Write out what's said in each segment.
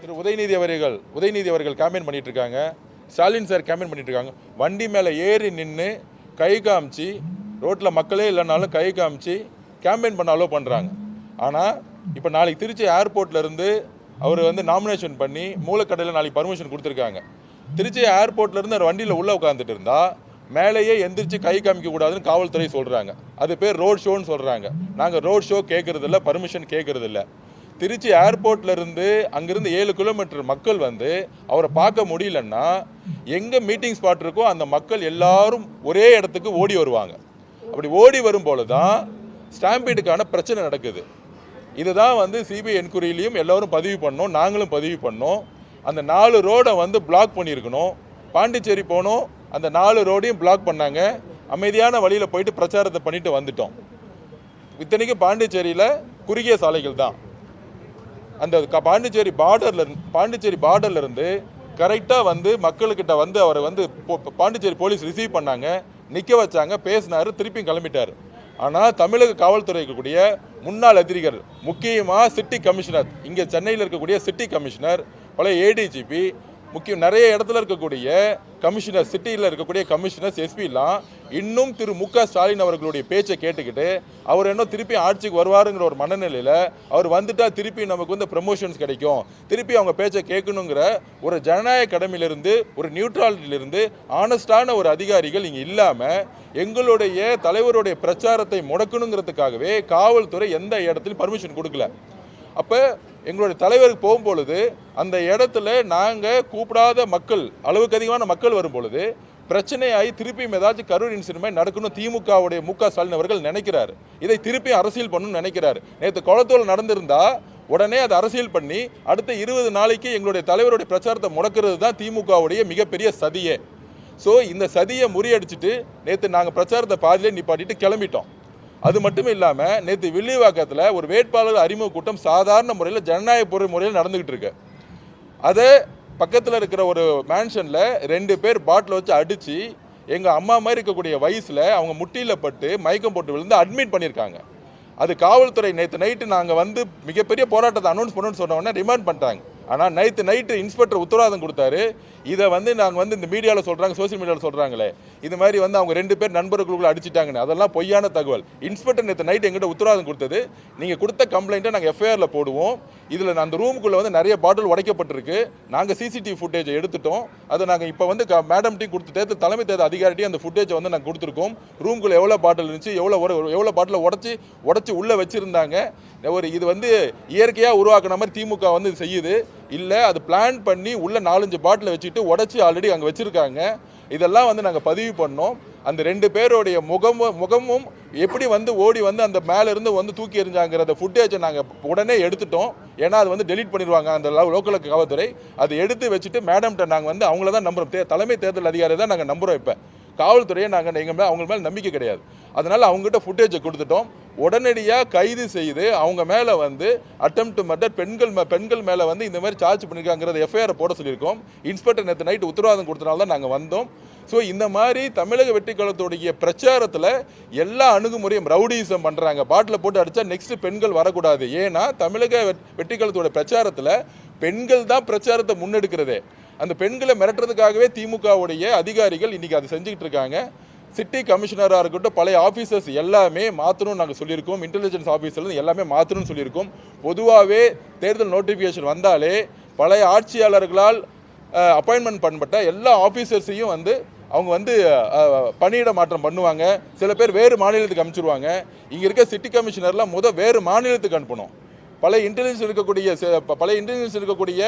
திரு உதயநிதி அவர்கள் கேம்பெயின் பண்ணிட்டு இருக்காங்க. ஸ்டாலின் சார் கேம்பெயின் பண்ணிட்டு இருக்காங்க. வண்டி மேலே ஏறி நின்று கை காமிச்சு, ரோட்டில் மக்களே இல்லைனாலும் கை காமிச்சு கேம்பெயின் பண்ண அலோவ் பண்ணுறாங்க. ஆனால் இப்போ நாளைக்கு திருச்சி ஏர்போர்ட்லேருந்து அவர் நாமினேஷன் பண்ணி மூலக்கடையில் நாளைக்கு பர்மிஷன் கொடுத்துருக்காங்க. திருச்சி ஏர்போர்ட்லேருந்து அவர் வண்டியில் உள்ளே உட்காந்துட்டு இருந்தால் மேலேயே எந்திரிச்சு கை காமிக்க கூடாதுன்னு காவல்துறை சொல்கிறாங்க. அது பேர் ரோட் ஷோன்னு சொல்கிறாங்க. நாங்கள் ரோட் ஷோ கேட்குறதில்ல, பர்மிஷன் கேட்குறதில்ல. திருச்சி ஏர்போர்ட்லேருந்து அங்கேருந்து 7 கிலோமீட்டர் மக்கள் அவரை பார்க்க முடியலன்னா எங்கே மீட்டிங் ஸ்பாட் இருக்கோ அந்த மக்கள் எல்லாரும் ஒரே இடத்துக்கு ஓடி வருவாங்க. அப்படி ஓடி வரும்போது தான் ஸ்டாம்பீடுக்கான பிரச்சனை நடக்குது. இதுதான் சிபிஐ என்கொயரியிலையும் எல்லோரும் பதிவு பண்ணோம், நாங்களும் பதிவு பண்ணோம். அந்த 4 ரோடை பிளாக் பண்ணியிருக்கணும். பாண்டிச்சேரி போனோம், அந்த 4 ரோடையும் பிளாக் பண்ணாங்க. அமைதியான வழியில் போயிட்டு பிரச்சாரத்தை பண்ணிட்டு வந்துட்டோம். இத்தனைக்கும் பாண்டிச்சேரியில் குறுகிய சாலைகள் தான். அந்த பாண்டிச்சேரி பார்டர்ல இருந்து கரெக்டாக மக்கள்கிட்ட அவரை பாண்டிச்சேரி போலீஸ் ரிசீவ் பண்ணாங்க, நிற்க வச்சாங்க, பேசினாரு, திருப்பியும் கிளம்பிட்டார். ஆனால் தமிழக காவல்துறை இருக்கக்கூடிய முன்னாள் அதிகாரிகள், முக்கியமாக சிட்டி கமிஷனர், இங்கே சென்னையில் இருக்கக்கூடிய சிட்டி கமிஷனர், பழைய ஏடிஜிபி, நிறைய இடத்துல இருக்கக்கூடிய கமிஷனர், சிட்டியில் இருக்கக்கூடிய கமிஷனர்ஸ், எஸ்பிலாம் இன்னும் திரு மு.க. ஸ்டாலின் அவர்களுடைய பேச்சை கேட்டுக்கிட்டு அவர் இன்னும் திருப்பி ஆட்சிக்கு வருவாருங்கிற ஒரு மனநிலையில் அவர் வந்துட்டா திருப்பி நமக்கு ப்ரமோஷன்ஸ் கிடைக்கும், திருப்பி அவங்க பேச்சை கேட்கணுங்கிற ஒரு ஜனநாயக கடமையிலிருந்து, ஒரு நியூட்ராலிட்டியிலிருந்து ஆனஸ்டான ஒரு அதிகாரிகள் இங்கே இல்லாமல் எங்களுடைய தலைவருடைய பிரச்சாரத்தை முடக்கணுங்கிறதுக்காகவே காவல்துறை எந்த இடத்துலையும் பர்மிஷன் கொடுக்கல. அப்போ எங்களுடைய தலைவருக்கு போகும்பொழுது அந்த இடத்துல நாங்கள் கூப்பிடாத மக்கள், அளவுக்கு அதிகமான மக்கள் வரும்பொழுது பிரச்சனையாகி திருப்பியும் ஏதாச்சும் கரூர் இன்சிடென்ட் நடக்கணும் திமுகவுடைய மு.க. ஸ்டாலின் அவர்கள் நினைக்கிறாரு. இதை திருப்பியும் அரசியல் பண்ணணும்னு நினைக்கிறாரு. நேற்று குளத்தூர் நடந்திருந்தா உடனே அதை அரசியல் பண்ணி அடுத்த 20 நாளைக்கு எங்களுடைய தலைவருடைய பிரச்சாரத்தை முடக்கிறது தான் திமுகவுடைய மிகப்பெரிய சதியே. ஸோ இந்த சதியை முறியடிச்சிட்டு நேற்று நாங்கள் பிரச்சாரத்தை பாதியிலே நிப்பாட்டிட்டு கிளம்பிட்டோம். அது மட்டும் இல்லாமல் நேற்று வில்லிவாக்கத்தில் ஒரு வேட்பாளர் அறிமுக கூட்டம் சாதாரண முறையில் ஜனநாயக முறையில் நடந்துக்கிட்டு இருக்கு. அதை பக்கத்தில் இருக்கிற ஒரு மேன்ஷனில் 2 பேர் பாட்டில் வச்சு அடித்து எங்கள் அம்மா மாதிரி இருக்கக்கூடிய வயசில் அவங்க முட்டியில் பட்டு மயக்கம் போட்டு விழுந்து அட்மிட் பண்ணியிருக்காங்க. அது காவல்துறை நேற்று நைட்டு நாங்கள் மிகப்பெரிய போராட்டத்தை அனௌன்ஸ் பண்ணணும்னு சொன்ன உடனே ரிமாண்ட் பண்ணிட்டாங்க. ஆனால் நேற்று நைட்டு இன்ஸ்பெக்டர் உத்தரவாதம் கொடுத்தாரு. இதை நாங்கள் இந்த மீடியாவில் சொல்கிறாங்க, சோசியல் மீடியாவில் சொல்கிறாங்களே இது மாதிரி அவங்க 2 பேர் நண்பர்களுக்குள்ள அடிச்சிட்டாங்கன்னு, அதெல்லாம் பொய்யான தகவல். இன்ஸ்பெக்டர் நேற்று நைட்டு எங்கிட்ட உத்தரவாதம் கொடுத்தது, நீங்கள் கொடுத்த கம்ப்ளைண்ட்டை நாங்கள் எஃப்ஐஆரில் போடுவோம். இதில் அந்த ரூமுக்குள்ளே நிறைய பாட்டில் உடைக்கப்பட்டிருக்கு. நாங்கள் சிசிடிவி ஃபுட்டேஜை எடுத்துட்டோம். அதை நாங்கள் இப்போ மேடம்ட்டையும் கொடுத்து தலைமை தேர்தல் அதிகாரிட்டையும் அந்த ஃபுட்டேஜை நாங்கள் கொடுத்துருக்கோம். ரூமுக்குள்ளே எவ்வளோ பாட்டில் இருந்துச்சு, எவ்வளோ பாட்டில் உடச்சி உள்ளே வச்சுருந்தாங்க. இது இயற்கையாக உருவாக்கின மாதிரி திமுக செய்யுது இல்லை, அது பிளான் பண்ணி உள்ள 4-5 பாட்டில் வச்சுட்டு உடச்சி ஆல்ரெடி அங்கே வச்சுருக்காங்க. இதெல்லாம் நாங்கள் பதிவு பண்ணோம். அந்த 2 பேருடைய முகமும் எப்படி ஓடி அந்த மேலேருந்து தூக்கி எறிஞ்சாங்கிறத ஃபுட்டேஜை நாங்கள் உடனே எடுத்துட்டோம். ஏன்னா அது டெலீட் பண்ணிடுவாங்க அந்த லோக்கல் காவல்துறை. அதை எடுத்து வச்சுட்டு மேடம்கிட்ட நாங்கள் அவங்கள தான் நம்புகிறோம். தலைமை தேர்தல் அதிகாரி தான் நாங்கள் நம்புகிறோம். இப்போ காவல்துறையை நாங்கள் அவங்க மேலே நம்பிக்கை கிடையாது. அதனால் அவங்ககிட்ட ஃபுட்டேஜை கொடுத்துட்டோம். உடனடியாக கைது செய்து அவங்க மேலே அட்டெம்ப்ட் மர்டர், பெண்கள் மேலே இந்த மாதிரி சார்ஜ் பண்ணியிருக்காங்கிறத எஃப்ஐஆர் போட சொல்லியிருக்கோம். இன்ஸ்பெக்டர் நேற்று நைட்டு உத்தரவாதம் கொடுத்தனால தான் நாங்கள் வந்தோம். ஸோ இந்த மாதிரி தமிழக வெற்றி கழகத்துடைய பிரச்சாரத்தில் எல்லா அணுகுமுறையும் ரவுடிசம் பண்ணுறாங்க. பாட்டில் போட்டு அடித்தா நெக்ஸ்ட் பெண்கள் வரக்கூடாது. ஏன்னா தமிழக வெற்றி கழகத்தோட பிரச்சாரத்தில் பெண்கள் தான் பிரச்சாரத்தை முன்னெடுக்கிறதே. அந்த பெண்களை மிரட்டுறதுக்காகவே திமுகவுடைய அதிகாரிகள் இன்றைக்கி அதை செஞ்சுக்கிட்டு இருக்காங்க. சிட்டி கமிஷனராக இருக்கட்டும், பழைய ஆஃபீஸர்ஸ் எல்லாமே மாற்றணும்னு நாங்கள் சொல்லியிருக்கோம். இன்டெலிஜென்ஸ் ஆஃபீஸர்லேருந்து எல்லாமே மாற்றணும்னு சொல்லியிருக்கோம். பொதுவாகவே தேர்தல் நோட்டிஃபிகேஷன் வந்தாலே பழைய ஆட்சியாளர்களால் அப்பாயின்மெண்ட் பண்ணப்பட்ட எல்லா ஆஃபீஸர்ஸையும் அவங்க பணியிட மாற்றம் பண்ணுவாங்க. சில பேர் வேறு மாநிலத்துக்கு அனுப்பிச்சிடுவாங்க. இங்கே இருக்க சிட்டி கமிஷனர்லாம் வேறு மாநிலத்துக்கு அனுப்பணும். பழைய இன்டெலிஜென்ஸ் இருக்கக்கூடிய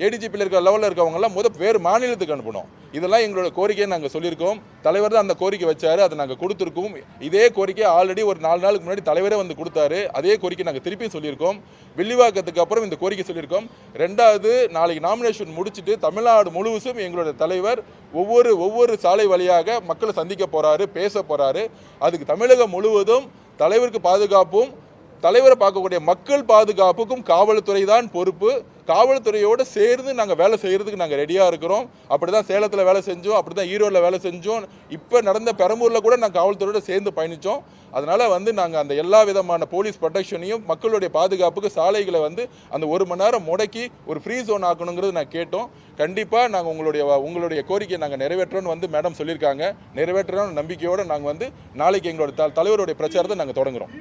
ஏடிஜிபியில் இருக்கிற லெவலில் இருக்கவங்கலாம் வேறு மாநிலத்துக்கு அனுப்பணும். இதெல்லாம் எங்களோட கோரிக்கையை நாங்கள் சொல்லியிருக்கோம். தலைவர் தான் அந்த கோரிக்கை வச்சார், அதை நாங்கள் கொடுத்துருக்கோம். இதே கோரிக்கை ஆல்ரெடி ஒரு 4 நாளுக்கு முன்னாடி தலைவரே கொடுத்தாரு. அதே கோரிக்கை நாங்கள் திருப்பி சொல்லியிருக்கோம். வில்லிவாக்கத்துக்கு அப்புறம் இந்த கோரிக்கை சொல்லியிருக்கோம். 2வது, நாளைக்கு நாமினேஷன் முடிச்சுட்டு தமிழ்நாடு முழுவதும் எங்களோட தலைவர் ஒவ்வொரு சாலை வழியாக மக்களை சந்திக்க போகிறாரு, பேச போகிறாரு. அதுக்கு தமிழகம் முழுவதும் தலைவருக்கு பாதுகாப்பும் தலைவரை பார்க்கக்கூடிய மக்கள் பாதுகாப்புக்கும் காவல்துறை தான் பொறுப்பு. காவல்துறையோடு சேர்ந்து நாங்கள் வேலை செய்கிறதுக்கு நாங்கள் ரெடியாக இருக்கிறோம். அப்படி தான் சேலத்தில் வேலை செஞ்சோம், அப்படி தான் ஈரோடில் வேலை செஞ்சோம், இப்போ நடந்த பெரம்பூரில் கூட நாங்கள் காவல்துறையோடு சேர்ந்து பயணித்தோம். அதனால் நாங்கள் அந்த எல்லா விதமான போலீஸ் ப்ரொடெக்ஷனையும் மக்களுடைய பாதுகாப்புக்கு சாலைகளை அந்த 1 மணி நேரம் முடக்கி ஒரு ஃப்ரீ ஜோன் ஆக்கணுங்கிறது நான் கேட்டோம். கண்டிப்பாக நாங்கள் உங்களுடைய கோரிக்கையை நாங்கள் நிறைவேற்றோன்னு மேடம் சொல்லியிருக்காங்க. நிறைவேற்றணும் நம்பிக்கையோடு நாங்கள் நாளைக்கு எங்களோட தலைவருடைய பிரச்சாரத்தை நாங்கள் தொடங்குகிறோம்.